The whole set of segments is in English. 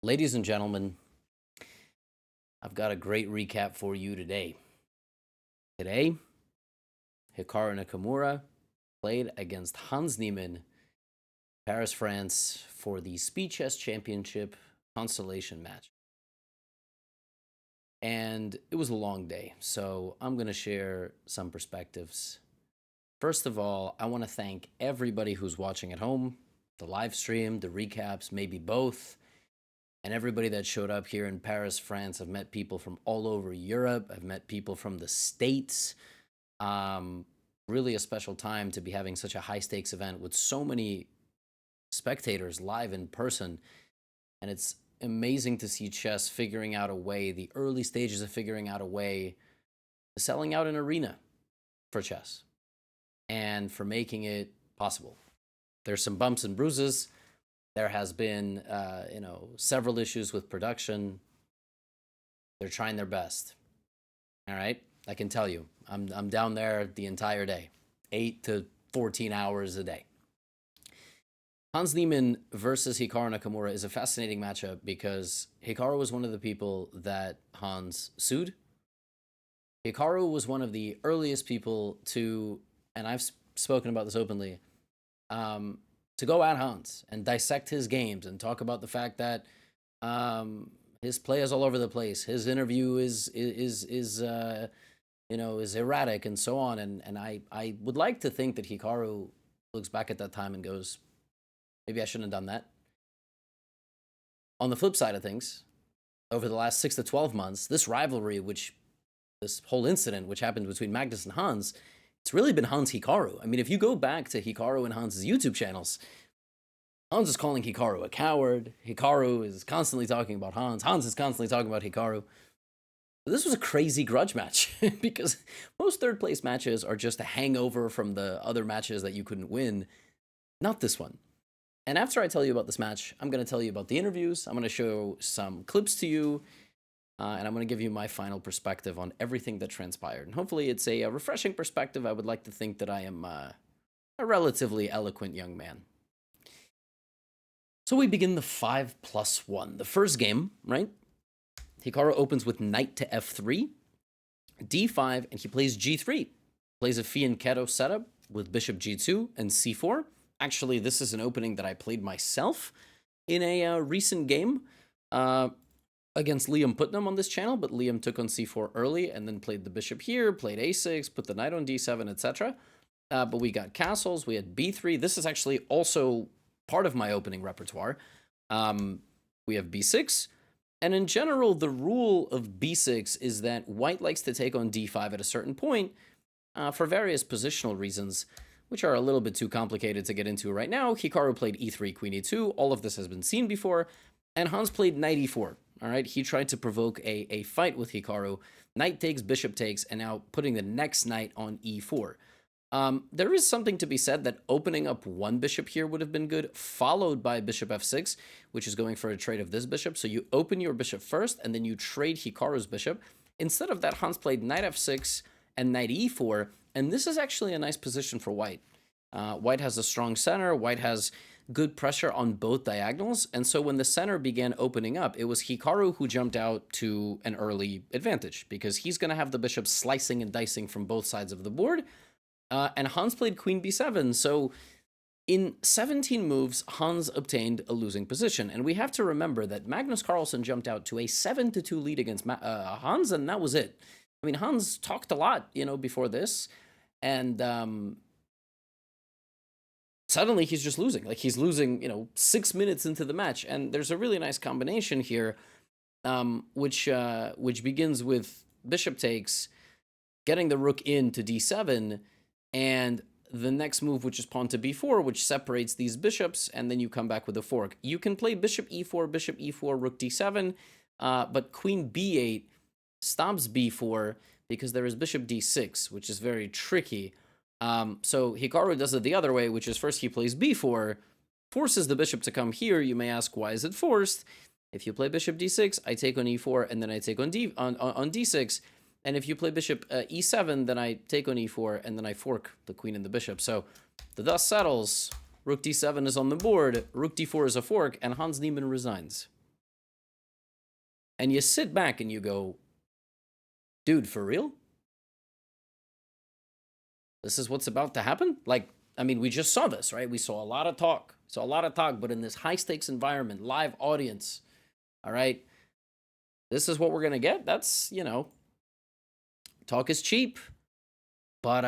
Ladies and gentlemen, I've got a great recap for you today. Today, Hikaru Nakamura played against Hans Niemann, Paris, France, for the Speed Chess Championship consolation match. And it was a long day, so I'm going to share some perspectives. First of all, I want to thank everybody who's watching at home, the live stream, the recaps, maybe both. And everybody that showed up here in Paris, France. I've met people from all over Europe. I've met people from the States. Really a special time to be having such a high stakes event with so many spectators live in person. And it's amazing to see chess figuring out a way, the early stages of figuring out a way to selling out an arena for chess and for making it possible. There's some bumps and bruises. There has been, several issues with production. They're trying their best. All right, I can tell you, I'm down there the entire day, 8 to 14 hours a day. Hans Niemann versus Hikaru Nakamura is a fascinating matchup because Hikaru was one of the people that Hans sued. Hikaru was one of the earliest people to, and I've spoken about this openly, to go at Hans and dissect his games and talk about the fact that his play is all over the place. His interview is erratic and so on. And I would like to think that Hikaru looks back at that time and goes, maybe I shouldn't have done that. On the flip side of things, over the last 6 to 12 months, this rivalry, this whole incident, which happened between Magnus and Hans, it's really been Hans Hikaru. I mean, if you go back to Hikaru and Hans' YouTube channels, Hans is calling Hikaru a coward. Hikaru is constantly talking about Hans. Hans is constantly talking about Hikaru. This was a crazy grudge match because most third place matches are just a hangover from the other matches that you couldn't win. Not this one. And after I tell you about this match, I'm going to tell you about the interviews. I'm going to show some clips to you. And I'm going to give you my final perspective on everything that transpired. And hopefully it's a refreshing perspective. I would like to think that I am a relatively eloquent young man. So we begin the 5+1. The first game, right? Hikaru opens with knight to f3, d5, and he plays g3. Plays a fianchetto setup with bishop g2 and c4. Actually, this is an opening that I played myself in a recent game. Against Liam Putnam on this channel, but Liam took on c4 early and then played the bishop here, played a6, put the knight on d7, etc. But we got castles, we had b3. This is actually also part of my opening repertoire. We have b6, and in general, the rule of b6 is that white likes to take on d5 at a certain point for various positional reasons, which are a little bit too complicated to get into right now. Hikaru played e3, queen e2. All of this has been seen before, and Hans played knight e4. All right, he tried to provoke a fight with Hikaru. Knight takes, bishop takes, and now putting the next knight on e4. There is something to be said that opening up one bishop here would have been good, followed by bishop f6, which is going for a trade of this bishop. So you open your bishop first, and then you trade Hikaru's bishop. Instead of that, Hans played knight f6 and knight e4, and this is actually a nice position for white. White has a strong center. White has good pressure on both diagonals, and so when the center began opening up, it was Hikaru who jumped out to an early advantage because he's going to have the bishop slicing and dicing from both sides of the board, and Hans played queen b7, so in 17 moves, Hans obtained a losing position, and we have to remember that Magnus Carlsen jumped out to a 7-2 lead against Hans, and that was it. I mean, Hans talked a lot, before this, and suddenly he's just losing. Like, he's losing, 6 minutes into the match. And there's a really nice combination here, which begins with bishop takes, getting the rook into d7, and the next move, which is pawn to b4, which separates these bishops, and then you come back with a fork. You can play bishop e4, rook d7, but queen b8 stops b4 because there is bishop d6, which is very tricky. So Hikaru does it the other way, which is first he plays b4, forces the bishop to come here. You may ask, why is it forced? If you play bishop d6, I take on e4, and then I take on d6. And if you play bishop e7, then I take on e4, and then I fork the queen and the bishop. So the dust settles. Rook d7 is on the board. Rook d4 is a fork, and Hans Niemann resigns. And you sit back and you go, dude, for real? This is what's about to happen? Like, I mean, we just saw this, right? We saw a lot of talk. But in this high-stakes environment, live audience, all right? This is what we're going to get? That's, you know, talk is cheap. But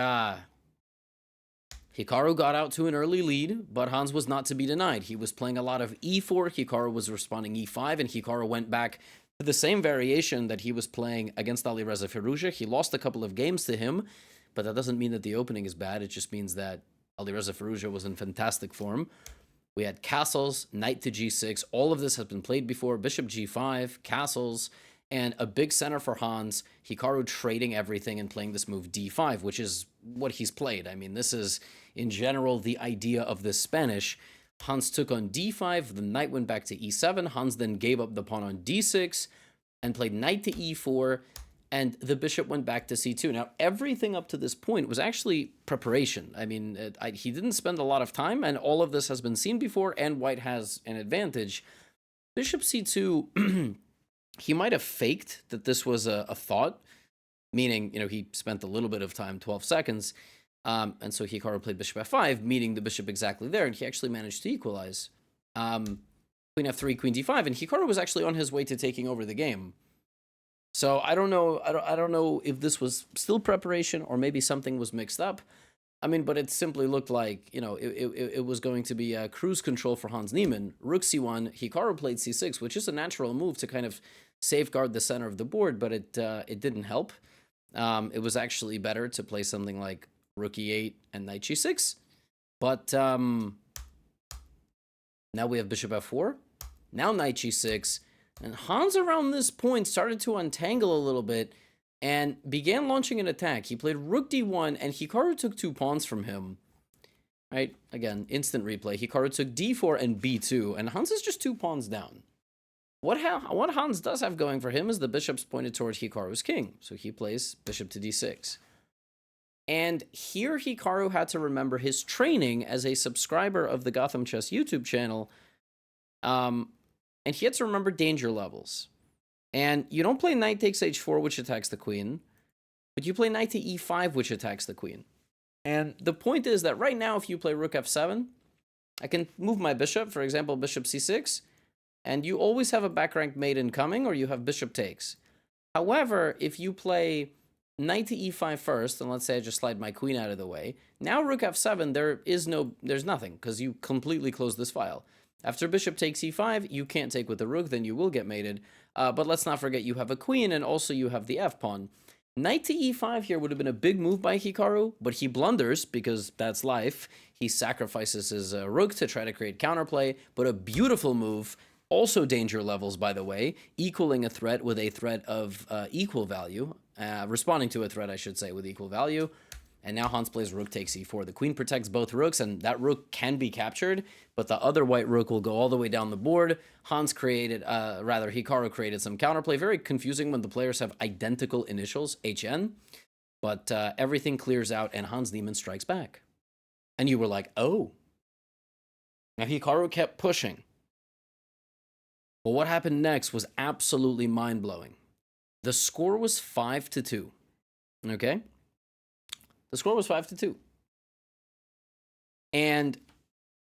Hikaru got out to an early lead, but Hans was not to be denied. He was playing a lot of e4, Hikaru was responding e5, and Hikaru went back to the same variation that he was playing against Alireza Firouzja. He lost a couple of games to him, but that doesn't mean that the opening is bad. It just means that Alireza Firouzja was in fantastic form. We had castles, knight to g6. All of this has been played before. Bishop g5, castles, and a big center for Hans. Hikaru trading everything and playing this move d5, which is what he's played. I mean, this is, in general, the idea of this Spanish. Hans took on d5. The knight went back to e7. Hans then gave up the pawn on d6 and played knight to e4. And the bishop went back to c2. Now, everything up to this point was actually preparation. I mean, he didn't spend a lot of time, and all of this has been seen before, and white has an advantage. Bishop c2, he might have faked that this was a thought, meaning, you know, he spent a little bit of time, 12 seconds, and so Hikaru played bishop f5, meeting the bishop exactly there, and he actually managed to equalize. Queen f3, queen d5, and Hikaru was actually on his way to taking over the game. So I don't know. I don't know if this was still preparation or maybe something was mixed up. I mean, but it simply looked like, you know, it was going to be cruise control for Hans Niemann. Rook c1, Hikaru played c6, which is a natural move to kind of safeguard the center of the board, but it didn't help. It was actually better to play something like rook e8 and knight g6. But now we have bishop f4. Now knight g6. And Hans, around this point, started to untangle a little bit and began launching an attack. He played rook d1, and Hikaru took 2 pawns from him. Right? Again, instant replay. Hikaru took d4 and b2, and Hans is just 2 pawns down. What Hans does have going for him is the bishop's pointed towards Hikaru's king. So he plays bishop to d6. And here Hikaru had to remember his training as a subscriber of the GothamChess YouTube channel. And he had to remember danger levels. And you don't play knight takes h4, which attacks the queen, but you play knight to e5, which attacks the queen. And the point is that right now, if you play rook f7, I can move my bishop, for example, bishop c6, and you always have a back-ranked mate incoming, or you have bishop takes. However, if you play knight to e5 first, and let's say I just slide my queen out of the way, now rook f7, there's nothing, because you completely close this file. After bishop takes e5, you can't take with the rook, then you will get mated. But let's not forget you have a queen, and also you have the f-pawn. Knight to e5 here would have been a big move by Hikaru, but he blunders, because that's life. He sacrifices his rook to try to create counterplay, but a beautiful move, also danger levels, by the way, equaling a threat with a threat of equal value, responding to a threat, I should say, with equal value. And now Hans plays rook takes e4. The queen protects both rooks, and that rook can be captured, but the other white rook will go all the way down the board. Hikaru created some counterplay. Very confusing when the players have identical initials, HN. But everything clears out, and Hans Niemann strikes back. And you were like, oh. Now Hikaru kept pushing. But what happened next was absolutely mind-blowing. The score was 5-2. Okay? The score was 5-2. And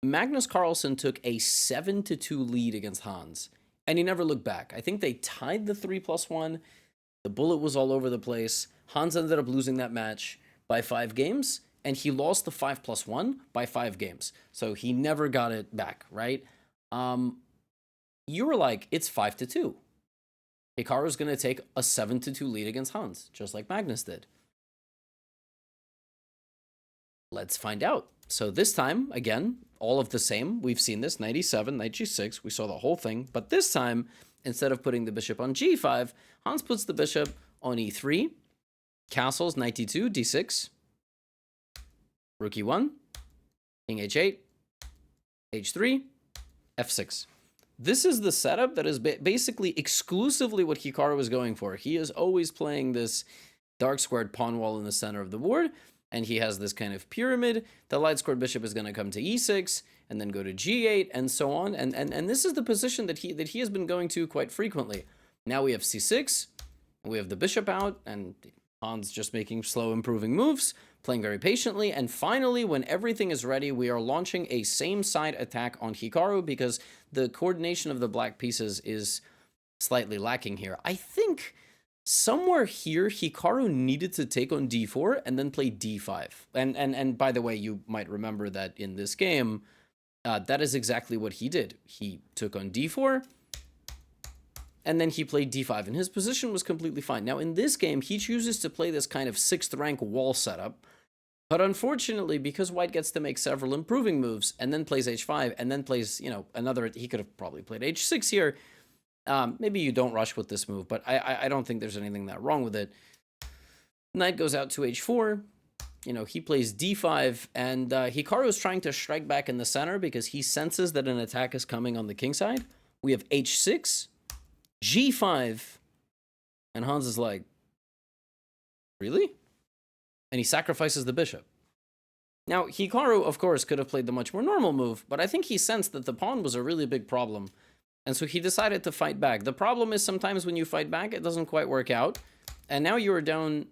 Magnus Carlsen took a 7-2 lead against Hans, and he never looked back. I think they tied the 3+1. The bullet was all over the place. Hans ended up losing that match by 5 games, and he lost the 5+1 by 5 games. So he never got it back, right? You were like, it's 5-2. Hikaru's going to take a 7-2 lead against Hans, just like Magnus did. Let's find out. So this time, again, all of the same. We've seen this, knight e7, knight g6. We saw the whole thing. But this time, instead of putting the bishop on g5, Hans puts the bishop on e3, castles, knight d2, d6, rook e1, king h8, h3, f6. This is the setup that is basically exclusively what Hikaru is going for. He is always playing this dark squared pawn wall in the center of the board, and he has this kind of pyramid. The light squared bishop is going to come to e6 and then go to g8 and so on. And this is the position that he has been going to quite frequently. Now we have c6, and we have the bishop out, and Hans just making slow improving moves, playing very patiently, and finally, when everything is ready, we are launching a same-side attack on Hikaru because the coordination of the black pieces is slightly lacking here. I think somewhere here, Hikaru needed to take on d4 and then play d5. And by the way, you might remember that in this game, that is exactly what he did. He took on d4, and then he played d5, and his position was completely fine. Now, in this game, he chooses to play this kind of 6th rank wall setup, but unfortunately, because white gets to make several improving moves, and then plays h5, and then plays, you know, another, he could have probably played h6 here. Maybe you don't rush with this move, but I don't think there's anything that wrong with it. Knight goes out to h4. You know, he plays d5, and Hikaru is trying to strike back in the center because he senses that an attack is coming on the king side. We have h6, g5, and Hans is like, really? And he sacrifices the bishop. Now, Hikaru, of course, could have played the much more normal move, but I think he sensed that the pawn was a really big problem, and so he decided to fight back. The problem is sometimes when you fight back, it doesn't quite work out, and now you are down...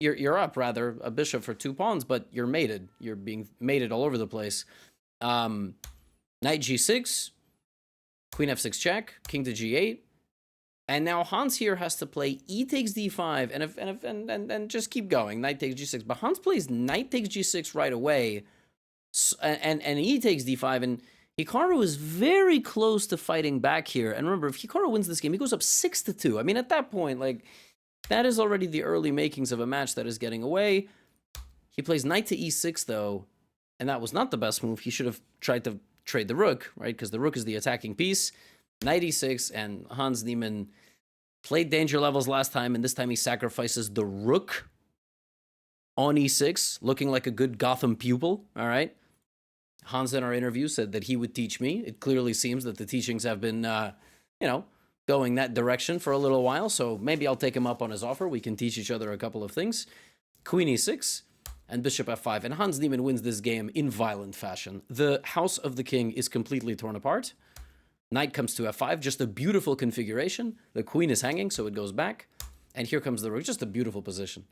You're up, rather, a bishop for 2 pawns, but you're mated. You're being mated all over the place. Knight g6, queen f6 check, king to g8, and now Hans here has to play e takes d5, and just keep going. Knight takes g6, but Hans plays knight takes g6 right away, and e takes d5, and Hikaru is very close to fighting back here. And remember, if Hikaru wins this game, he goes up 6-2. I mean, at that point, like... that is already the early makings of a match that is getting away. He plays knight to e6, though, and that was not the best move. He should have tried to trade the rook, right? Because the rook is the attacking piece. Knight e6, and Hans Niemann played danger levels last time, and this time he sacrifices the rook on e6, looking like a good Gotham pupil, all right? Hans, in our interview, said that he would teach me. It clearly seems that the teachings have been, you know, going that direction for a little while, so maybe I'll take him up on his offer. We can teach each other a couple of things. Queen e6 and bishop f5, and Hans Niemann wins this game in violent fashion. The house of the king is completely torn apart. Knight comes to f5, just a beautiful configuration. The queen is hanging, so it goes back, and here comes the rook, just a beautiful position.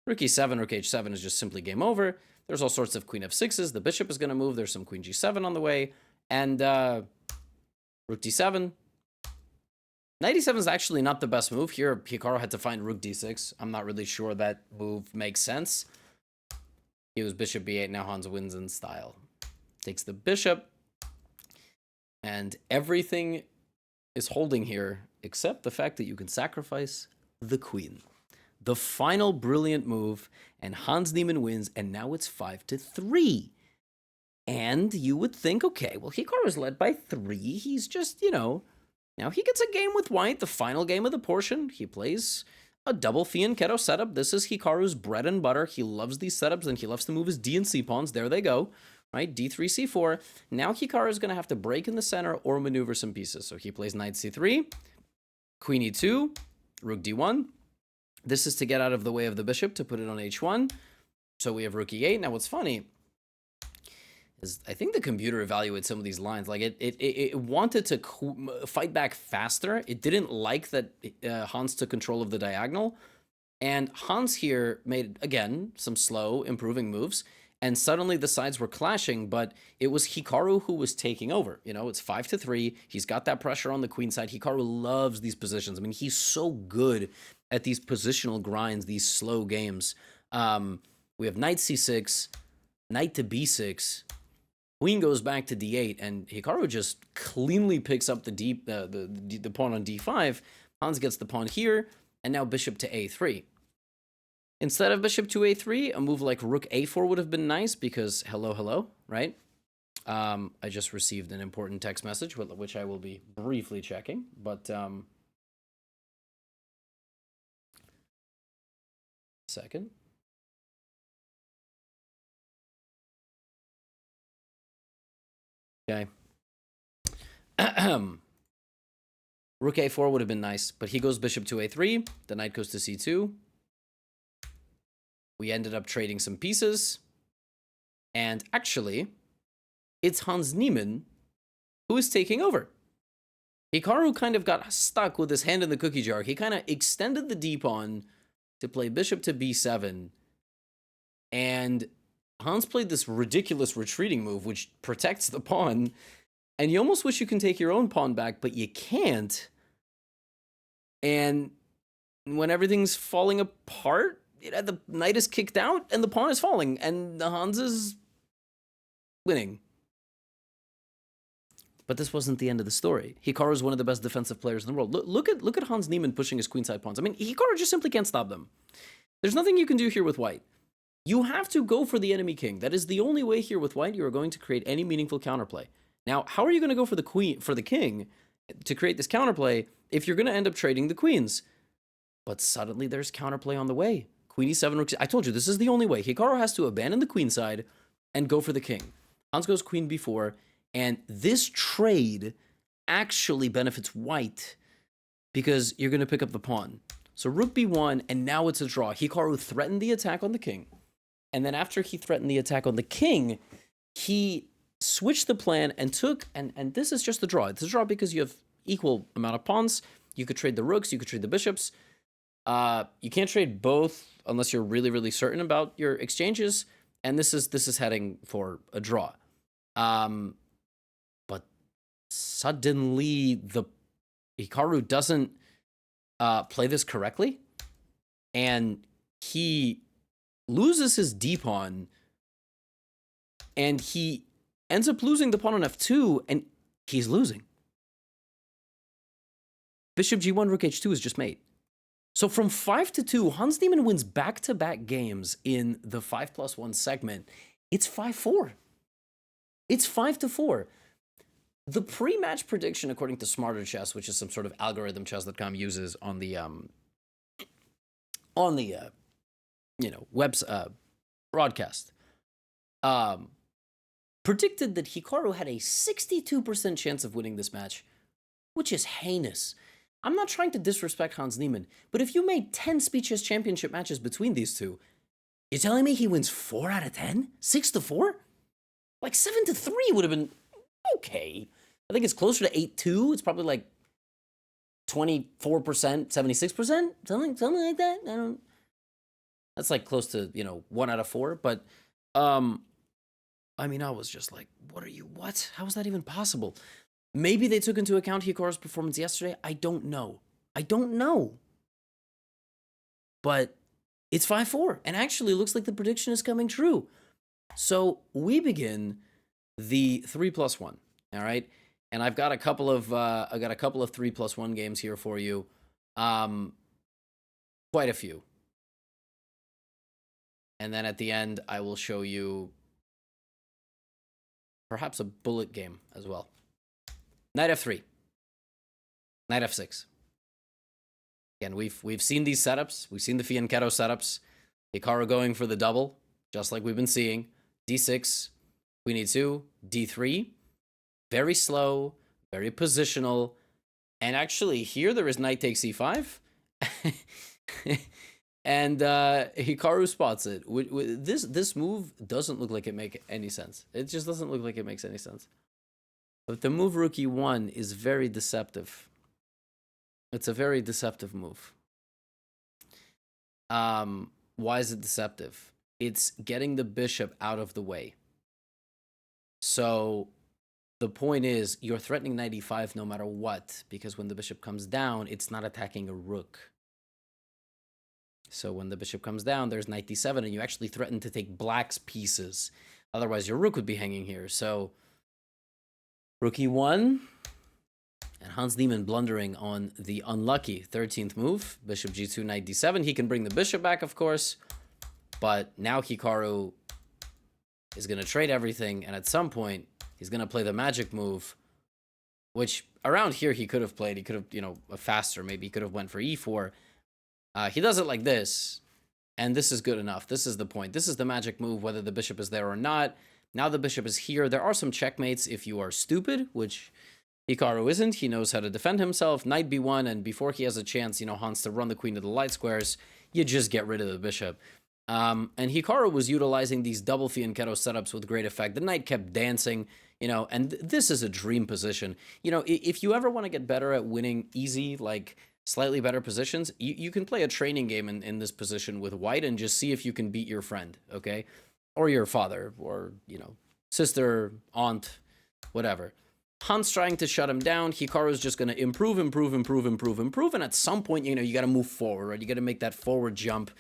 Rook e7, rook h7 is just simply game over. There's all sorts of queen f6s. The bishop is going to move. There's some queen g7 on the way, and rook d7. Knight e7 is actually not the best move. Here, Hikaru had to find rook d6. I'm not really sure that move makes sense. He was bishop b8. Now Hans wins in style. Takes the bishop. And everything is holding here, except the fact that you can sacrifice the queen. The final brilliant move, and Hans Niemann wins, and now it's 5-3. And you would think, okay, well, Hikaru is led by 3. He's just, you know... Now he gets a game with white, the final game of the portion. He plays a double fianchetto setup. This is Hikaru's bread and butter. He loves these setups, and he loves to move his d and c pawns. There they go, right? d3, c4. Now Hikaru is going to have to break in the center or maneuver some pieces. So he plays knight c3, queen e2, rook d1. This is to get out of the way of the bishop, to put it on h1. So we have rook e8. Now what's funny is I think the computer evaluated some of these lines. Like it wanted to fight back faster. It didn't like that Hans took control of the diagonal. And Hans here made, again, some slow improving moves. And suddenly the sides were clashing, but it was Hikaru who was taking over. You know, it's 5-3. He's got that pressure on the queen side. Hikaru loves these positions. I mean, he's so good at these positional grinds, these slow games. We have knight c6, knight to b6. Queen goes back to d8, and Hikaru just cleanly picks up the pawn on d5. Hans gets the pawn here, and now bishop to a3. Instead of bishop to a3, a move like rook a4 would have been nice because hello, right? I just received an important text message, which I will be briefly checking, but second. Okay. Rook a4 would have been nice, but he goes bishop to a3. The knight goes to c2. We ended up trading some pieces. And actually, it's Hans Niemann who is taking over. Hikaru kind of got stuck with his hand in the cookie jar. He kind of extended the d-pawn to play bishop to b7. And Hans played this ridiculous retreating move, which protects the pawn. And you almost wish you can take your own pawn back, but you can't. And when everything's falling apart, the knight is kicked out and the pawn is falling. And the Hans is winning. But this wasn't the end of the story. Hikaru is one of the best defensive players in the world. Look at Hans Niemann pushing his queenside pawns. I mean, Hikaru just simply can't stop them. There's nothing you can do here with white. You have to go for the enemy king. That is the only way here with white you are going to create any meaningful counterplay. Now, how are you going to go for the king to create this counterplay if you're going to end up trading the queens? But suddenly there's counterplay on the way. Queen e7, rook. I told you this is the only way. Hikaru has to abandon the queen side and go for the king. Hans goes queen b4. And this trade actually benefits white because you're going to pick up the pawn. So rook b1, and now it's a draw. Hikaru threatened the attack on the king. And then after he threatened the attack on the king, he switched the plan and took, and this is just a draw. It's a draw because you have equal amount of pawns. You could trade the rooks, you could trade the bishops. You can't trade both unless you're really, really certain about your exchanges. And this is heading for a draw. But suddenly the Hikaru doesn't play this correctly, and he loses his d-pawn, and he ends up losing the pawn on f2, and he's losing. Bishop g1, rook h2 is just mate. So from 5-2, Hans Niemann wins back-to-back games in the 5+1 segment. It's 5-4. It's 5-4. The pre-match prediction, according to Smarter Chess, which is some sort of algorithm chess.com uses on the broadcast, predicted that Hikaru had a 62% chance of winning this match, which is heinous. I'm not trying to disrespect Hans Niemann, but if you made 10 Speed Chess Championship matches between these two, you're telling me he wins 4 out of 10? 6-4? Like 7-3 would have been okay. I think it's closer to 8-2. It's probably like 24%, 76%, something like that. I don't. That's like close to 1 out of 4. But I mean, I was just like, what? How is that even possible? Maybe they took into account Hikaru's performance yesterday. I don't know. But it's 5-4, and actually looks like the prediction is coming true. So we begin the 3+1. All right, and I've got a couple of 3+1 games here for you. Quite a few. And then at the end, I will show you perhaps a bullet game as well. Knight f3. Knight f6. Again, we've seen these setups. We've seen the Fianchetto setups. Hikaru going for the double, just like we've been seeing. d6, queen e2, d3. Very slow, very positional. And actually, here there is knight takes e5. And Hikaru spots it. This move doesn't look like it makes any sense. It just doesn't look like it makes any sense. But the move rook e1 is very deceptive. It's a very deceptive move. Why is it deceptive? It's getting the bishop out of the way. So the point is, you're threatening knight e5 no matter what, because when the bishop comes down, it's not attacking a rook. So when the bishop comes down, there's knight d7, and you actually threaten to take black's pieces. Otherwise, your rook would be hanging here. So rook e1, and Hans Niemann blundering on the unlucky 13th move. Bishop g2, knight d7. He can bring the bishop back, of course. But now Hikaru is going to trade everything, and at some point, he's going to play the magic move, which around here he could have played. He could have, faster. Maybe he could have went for e4. He does it like this, and this is good enough. This is the point. This is the magic move, whether the bishop is there or not. Now the bishop is here. There are some checkmates if you are stupid, which Hikaru isn't. He knows how to defend himself. Knight b1, and before he has a chance, Hans, to run the queen to the light squares, you just get rid of the bishop. And Hikaru was utilizing these double Fianchetto setups with great effect. The knight kept dancing. You know, and this is a dream position. You know, if you ever want to get better at winning easy, like slightly better positions, you can play a training game in this position with white and just see if you can beat your friend, okay? Or your father, or, you know, sister, aunt, whatever. Han's trying to shut him down. Hikaru's just going to improve, and at some point, you know, you got to move forward, right? You got to make that forward jump.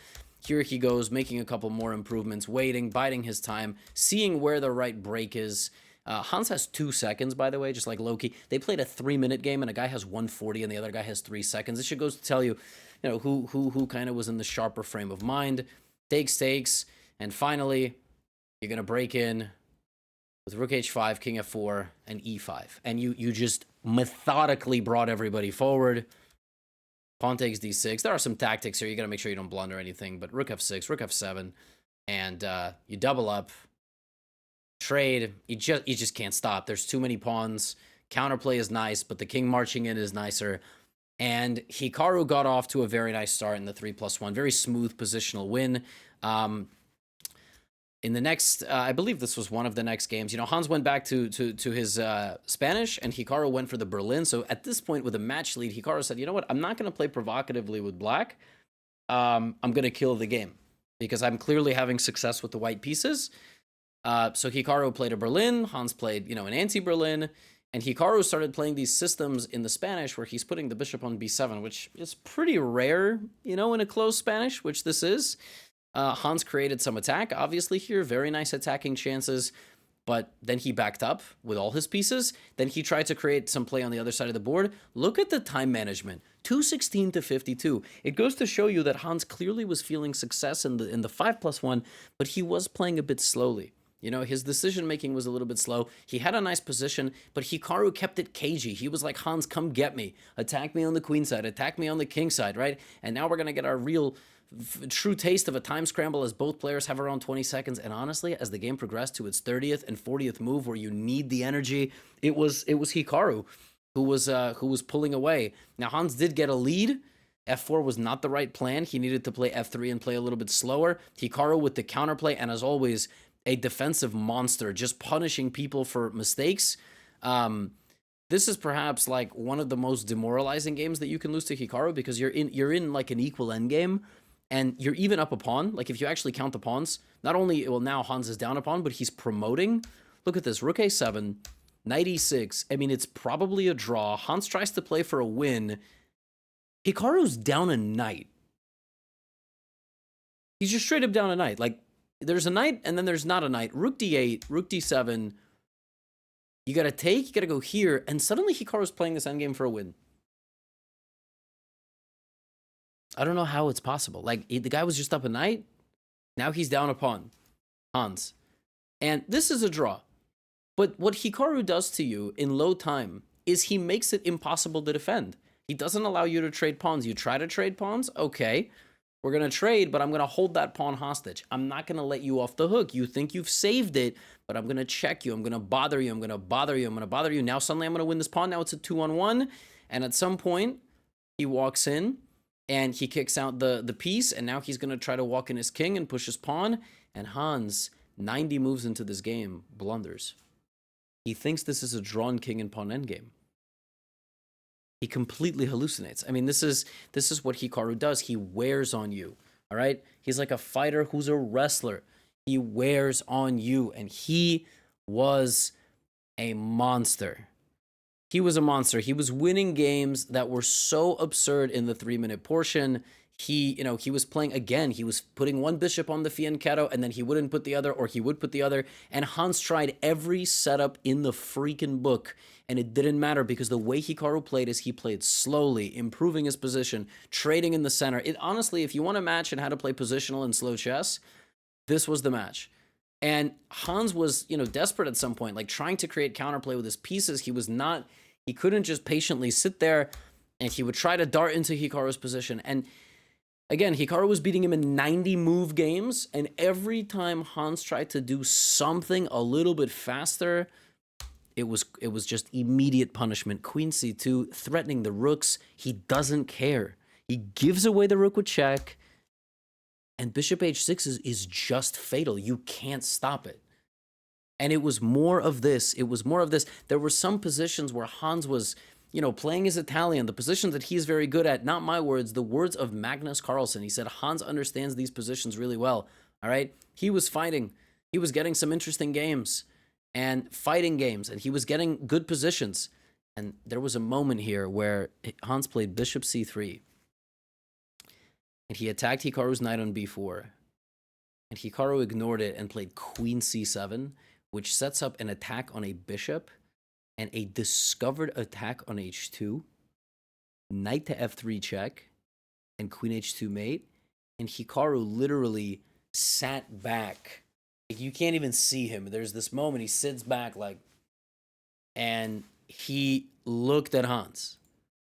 Here he goes, making a couple more improvements, waiting, biding his time, seeing where the right break is. Hans has 2 seconds, by the way, just like Loki. They played a 3-minute game, and a guy has 140, and the other guy has 3 seconds. This should goes to tell you, you know, who kind of was in the sharper frame of mind. Takes, and finally, you're gonna break in with Rook H5, King F4, and E5, and you just methodically brought everybody forward. Pawn takes D6. There are some tactics here. You gotta make sure you don't blunder anything. But Rook F6, Rook F7, and you double up. Trade, you just can't stop. There's too many pawns. Counterplay is nice, but the king marching in is nicer. And Hikaru got off to a very nice start in the 3+1. Very smooth positional win. In the next, I believe this was one of the next games. You know, Hans went back to his Spanish, and Hikaru went for the Berlin. So at this point, with a match lead, Hikaru said, you know what, I'm not going to play provocatively with black. I'm going to kill the game because I'm clearly having success with the white pieces. So Hikaru played a Berlin, Hans played, you know, an anti-Berlin, and Hikaru started playing these systems in the Spanish where he's putting the bishop on b7, which is pretty rare, you know, in a closed Spanish, which this is. Hans created some attack, obviously here, very nice attacking chances, but then he backed up with all his pieces. Then he tried to create some play on the other side of the board. Look at the time management, 216 to 52. It goes to show you that Hans clearly was feeling success in the 5+1, but he was playing a bit slowly. You know, his decision-making was a little bit slow. He had a nice position, but Hikaru kept it cagey. He was like, Hans, come get me. Attack me on the queen side. Attack me on the king side, right? And now we're going to get our real, true taste of a time scramble as both players have around 20 seconds. And honestly, as the game progressed to its 30th and 40th move where you need the energy, it was Hikaru who was pulling away. Now, Hans did get a lead. F4 was not the right plan. He needed to play F3 and play a little bit slower. Hikaru with the counterplay, and as always, a defensive monster, just punishing people for mistakes. This is perhaps like one of the most demoralizing games that you can lose to Hikaru because you're in like an equal endgame, and you're even up a pawn. Like if you actually count the pawns, not only, well, now Hans is down a pawn, but he's promoting. Look at this, Rook A7, Knight E6. I mean, it's probably a draw. Hans tries to play for a win. Hikaru's down a knight. He's just straight up down a knight. Like, there's a knight, and then there's not a knight. Rook D8, Rook D7. You gotta take, you gotta go here, and suddenly Hikaru's playing this endgame for a win. I don't know how it's possible. Like, the guy was just up a knight. Now he's down a pawn. Hans. And this is a draw. But what Hikaru does to you in low time is he makes it impossible to defend. He doesn't allow you to trade pawns. You try to trade pawns? Okay. We're going to trade, but I'm going to hold that pawn hostage. I'm not going to let you off the hook. You think you've saved it, but I'm going to check you. I'm going to bother you. I'm going to bother you. I'm going to bother you. Now suddenly I'm going to win this pawn. Now it's a 2-on-1. And at some point, he walks in and he kicks out the piece. And now he's going to try to walk in his king and push his pawn. And Hans, 90 moves into this game, blunders. He thinks this is a drawn king and pawn endgame. He completely hallucinates. I mean, this is what Hikaru does. He wears on you, all right? He's like a fighter who's a wrestler. He wears on you, and he was a monster. He was a monster. He was winning games that were so absurd in the 3-minute portion. He was playing again. He was putting one bishop on the fianchetto, and then he wouldn't put the other, or he would put the other. And Hans tried every setup in the freaking book, and it didn't matter because the way Hikaru played is he played slowly, improving his position, trading in the center. It honestly, if you want a match and how to play positional and slow chess, this was the match. And Hans was, desperate at some point, like trying to create counterplay with his pieces. He couldn't just patiently sit there, and he would try to dart into Hikaru's position. And again, Hikaru was beating him in 90 move games, and every time Hans tried to do something a little bit faster, it was just immediate punishment. Queen C2, threatening the rooks. He doesn't care. He gives away the rook with check, and bishop H6 is just fatal. You can't stop it. And it was more of this. It was more of this. There were some positions where Hans was, playing his Italian, the positions that he's very good at. Not my words, the words of Magnus Carlsen. He said Hans understands these positions really well. All right. He was fighting. He was getting some interesting games and fighting games, and he was getting good positions. And there was a moment here where Hans played bishop c3. And he attacked Hikaru's knight on b4. And Hikaru ignored it and played queen c7, which sets up an attack on a bishop and a discovered attack on h2, knight to f3 check, and queen h2 mate. And Hikaru literally sat back. You can't even see him. There's this moment he sits back and he looked at Hans.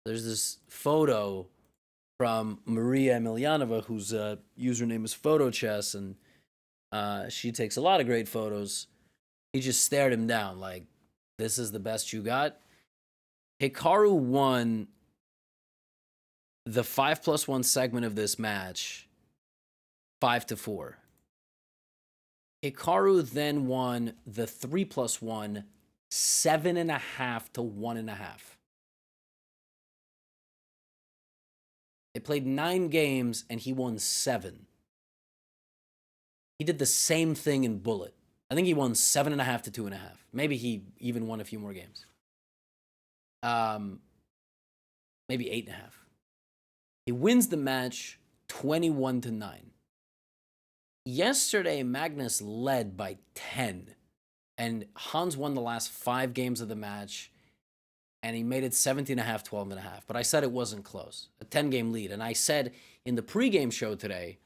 There's this photo from Maria Emelianova, whose username is GothamChess, and she takes a lot of great photos. He just stared him down like, this is the best you got. Hikaru won the 5+1 segment of this match 5-4. Hikaru then won the 3+1 7.5 to 1.5. They played 9 games and he won 7. He did the same thing in Bullet. I think he won 7.5 to 2.5. Maybe he even won a few more games. Maybe 8.5. He wins the match 21-9. Yesterday, Magnus led by 10, and Hans won the last 5 games of the match, and he made it 17.5, 12.5. But I said it wasn't close, a 10-game lead. And I said in the pregame show today,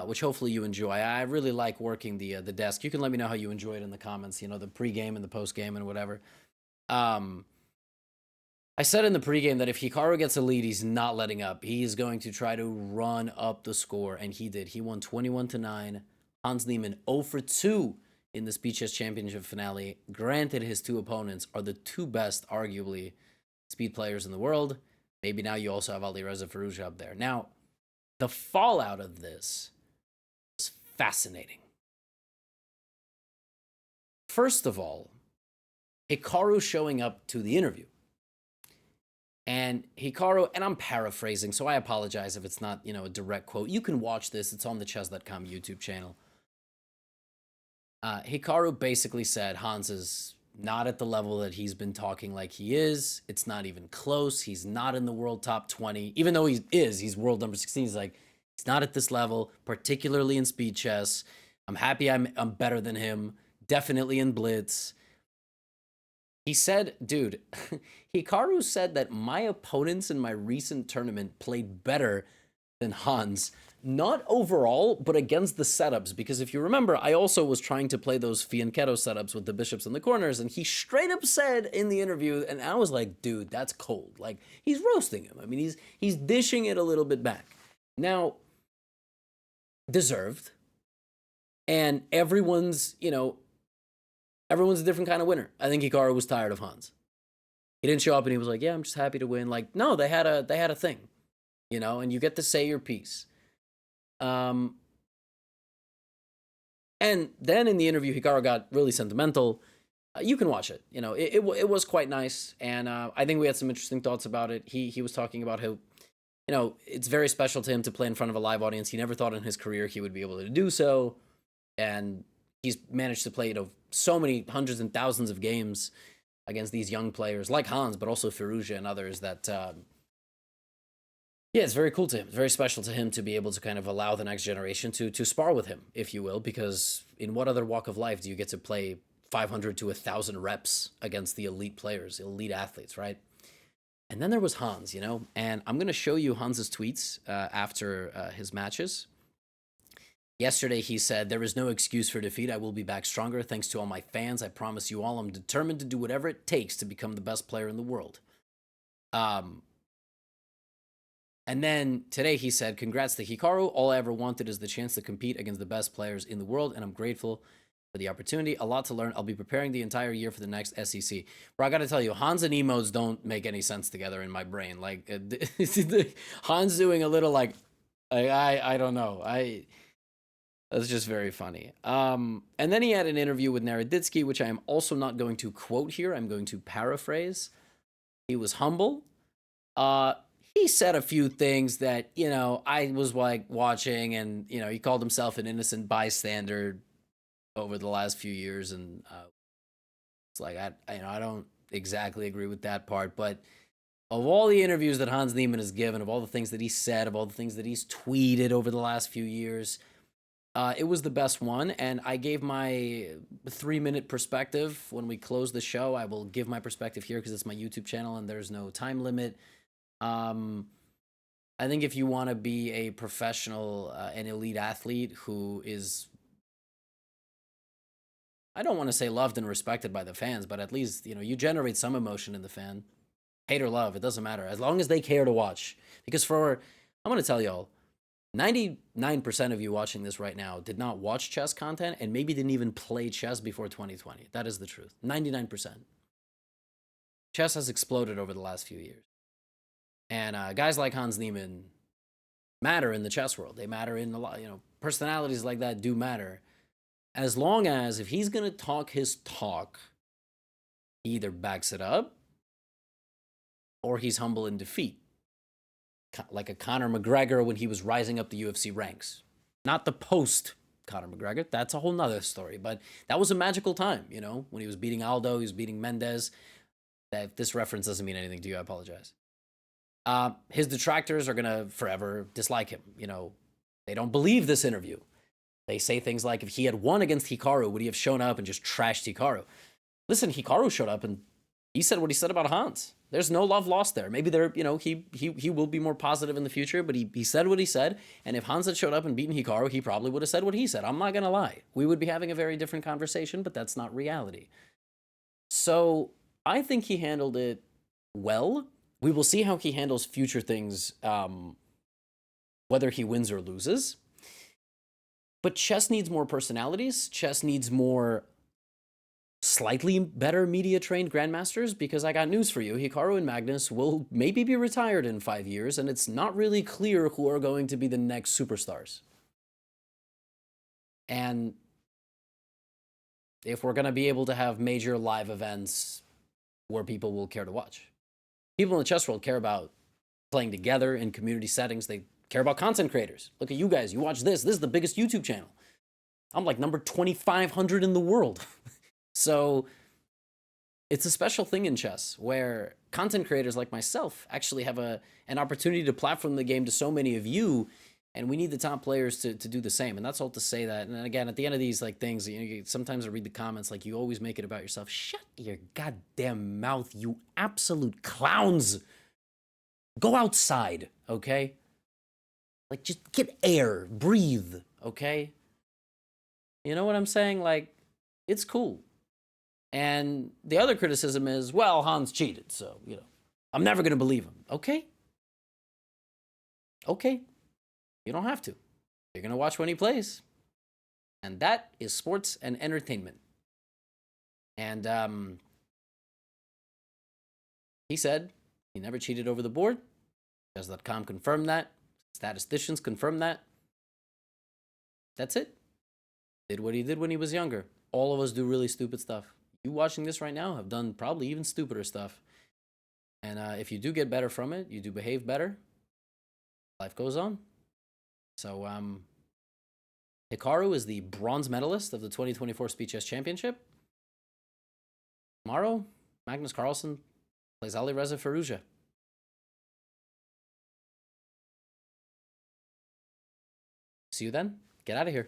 which hopefully you enjoy. I really like working the desk. You can let me know how you enjoy it in the comments, the pregame and the postgame and whatever. I said in the pregame that if Hikaru gets a lead, he's not letting up. He's going to try to run up the score, and he did. He won 21-9. Hans Niemann 0-2 in the Speed Chess Championship finale. Granted, his 2 opponents are the 2 best, arguably, speed players in the world. Maybe now you also have Alireza Firouzja up there. Now, the fallout of this is fascinating. First of all, Hikaru showing up to the interview. And Hikaru, and I'm paraphrasing, so I apologize if it's not, a direct quote. You can watch this. It's on the chess.com YouTube channel. Hikaru basically said Hans is not at the level that he's been talking like he is. It's not even close. He's not in the world top 20. Even though he's world number 16. He's like, he's not at this level, particularly in speed chess. I'm happy I'm better than him. Definitely in blitz. He said, dude, Hikaru said that my opponents in my recent tournament played better than Hans. Not overall, but against the setups. Because if you remember, I also was trying to play those fianchetto setups with the bishops in the corners. And he straight up said in the interview, and I was like, dude, that's cold. Like, he's roasting him. I mean, he's dishing it a little bit back. Now, deserved. And everyone's a different kind of winner. I think Hikaru was tired of Hans. He didn't show up and he was like, yeah, I'm just happy to win. Like, no, they had a thing, and you get to say your piece. And then in the interview, Hikaru got really sentimental. You can watch it. It was quite nice. And I think we had some interesting thoughts about it. He was talking about how, it's very special to him to play in front of a live audience. He never thought in his career he would be able to do so. And he's managed to play, so many hundreds and thousands of games against these young players like Hans, but also Firouzja and others that, it's very cool to him. It's very special to him to be able to kind of allow the next generation to spar with him, if you will, because in what other walk of life do you get to play 500 to 1,000 reps against the elite players, elite athletes, right? And then there was Hans, and I'm going to show you Hans's tweets after his matches. Yesterday, he said, there is no excuse for defeat. I will be back stronger. Thanks to all my fans. I promise you all I'm determined to do whatever it takes to become the best player in the world. And then today he said, congrats to Hikaru. All I ever wanted is the chance to compete against the best players in the world, and I'm grateful for the opportunity. A lot to learn. I'll be preparing the entire year for the next SEC. Bro, I got to tell you, Hans and emotes don't make any sense together in my brain. Like, Hans doing a little like I don't know. That's just very funny. And then he had an interview with Naroditsky, which I am also not going to quote here. I'm going to paraphrase. He was humble. Uh, he said a few things that, you know, I was like watching, and, you know, he called himself an innocent bystander over the last few years. And it's like, I don't exactly agree with that part, but of all the interviews that Hans Niemann has given, of all the things that he said, of all the things that he's tweeted over the last few years, it was the best one. And I gave my 3-minute perspective when we close the show. I will give my perspective here because it's my YouTube channel and there's no time limit. I think if you want to be a professional, an elite athlete who is, I don't want to say loved and respected by the fans, but at least, you know, you generate some emotion in the fan. Hate or love, it doesn't matter. As long as they care to watch. Because I'm going to tell y'all, 99% of you watching this right now did not watch chess content and maybe didn't even play chess before 2020. That is the truth. 99%. Chess has exploded over the last few years. And guys like Hans Niemann matter in the chess world. They matter in a lot, you know, personalities like that do matter. As long as if he's going to talk his talk, he either backs it up or he's humble in defeat. Like a Conor McGregor when he was rising up the UFC ranks. Not the post Conor McGregor. That's a whole nother story. But that was a magical time, you know, when he was beating Aldo, he was beating Mendez. If this reference doesn't mean anything to you, I apologize. His detractors are going to forever dislike him. You know, they don't believe this interview. They say things like, if he had won against Hikaru, would he have shown up and just trashed Hikaru? Listen, Hikaru showed up and he said what he said about Hans. There's no love lost there. Maybe there, you know, he will be more positive in the future, but he said what he said. And if Hans had showed up and beaten Hikaru, he probably would have said what he said. I'm not going to lie. We would be having a very different conversation, but that's not reality. So I think he handled it well. We will see how he handles future things, whether he wins or loses. But chess needs more personalities. Chess needs more slightly better media-trained grandmasters, because I got news for you. Hikaru and Magnus will maybe be retired in 5 years, and it's not really clear who are going to be the next superstars. And if we're going to be able to have major live events where people will care to watch. People in the chess world care about playing together in community settings. They care about content creators. Look at you guys. You watch this. This is the biggest YouTube channel. I'm like number 2,500 in the world. So it's a special thing in chess where content creators like myself actually have an opportunity to platform the game to so many of you, and we need the top players to do the same. And that's all to say that. And then again, at the end of these like things, you know, sometimes I read the comments like, you always make it about yourself. Shut your goddamn mouth, you absolute clowns. Go outside, okay? Like, just get air, breathe, okay? You know what I'm saying? Like, it's cool. And the other criticism is, well, Hans cheated, so, you know, I'm never going to believe him. Okay? Okay. You don't have to. You're going to watch when he plays. And that is sports and entertainment. And he said he never cheated over the board. Chess.com confirmed that. Statisticians confirmed that. That's it. Did what he did when he was younger. All of us do really stupid stuff. You watching this right now have done probably even stupider stuff. And if you do get better from it, you do behave better, life goes on. So Hikaru is the bronze medalist of the 2024 Speed Chess Championship. Tomorrow, Magnus Carlsen plays Alireza Firouzja. See you then. Get out of here.